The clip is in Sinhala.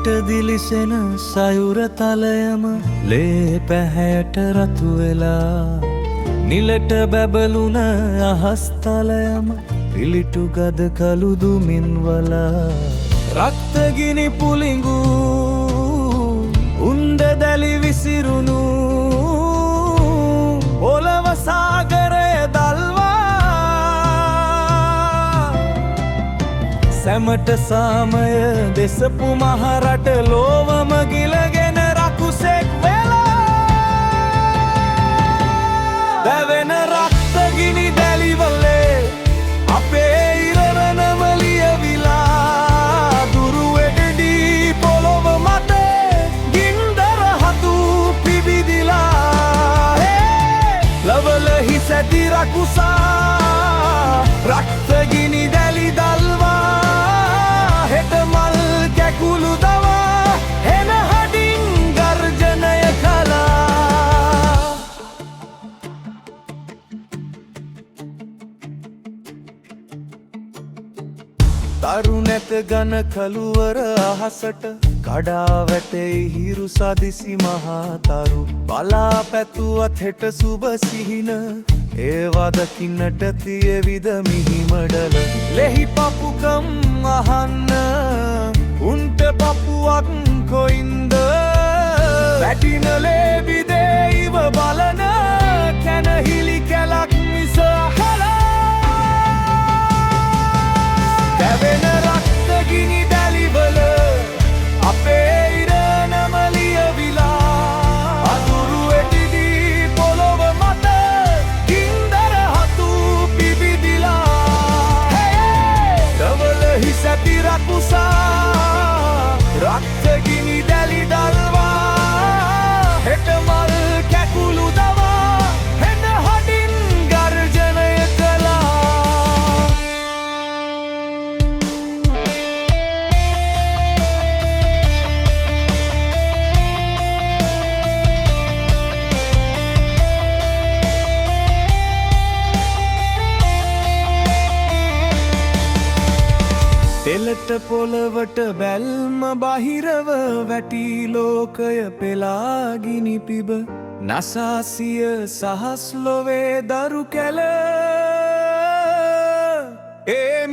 හිට දිලිසෙන සයුර තලයම ලේ පැහැයට රතු වෙලා නිලට බැබළුන අහස් තලයම පිලිටු ගද කළු දුමින් වලා රක්තගිනි පුලිඟු උණ්ඩ දැලි විසිරුණු පොළව සාගරය දල්වා සැමට සාමය දෙසපු මහරට ලෝවම ගිලගෙන රකුසෙක් වෙලා දැවෙන රක්තගිනි දැලිවලේ අපේ ඉරණම ලියවිලා දුරුවෙඩදී පොළොව මත ගින්දර හතු පිබිදිලා ලවලහි සැති රකුසා රක්තගිනි දැලි දල්වා හෙට මල් කැකුළු දවා හෙන හඩින් ගර්ජනය කළා තරු නැත ගන කළුවර අහසට කඩා වැටෙයි හිරු සදිසි මහතරු බලා පැතුවත් හෙට සුබ සිහින ඒවා දකින්නට තියවිද මිහිමඩල ලෙහි පපුකම් අහන්න උන්ට පපුවක් කොයින්ද වැටිනලේ විදේයිව බලන කැනහිලි කැලක් මිස දැවෙන රක්තගිනි දැලිවල අපේ ඉරණම ලියවිලා අඳුරු එටිදී පොළොව මත ගින්දර හතු පිබිදිලා දවලහි සැති රකුසා රක්තගිනි දැලි දල්වා හෙට මල් කැකුළු දවා හෙන හඩින් ගර්ජනය කළා පෙළට පොළවට බැල්ම බහිරව වැටි ලෝකය පෙලාගිනි පිබ නසාසිය සහස් ලොවේ දරු කැල ඒ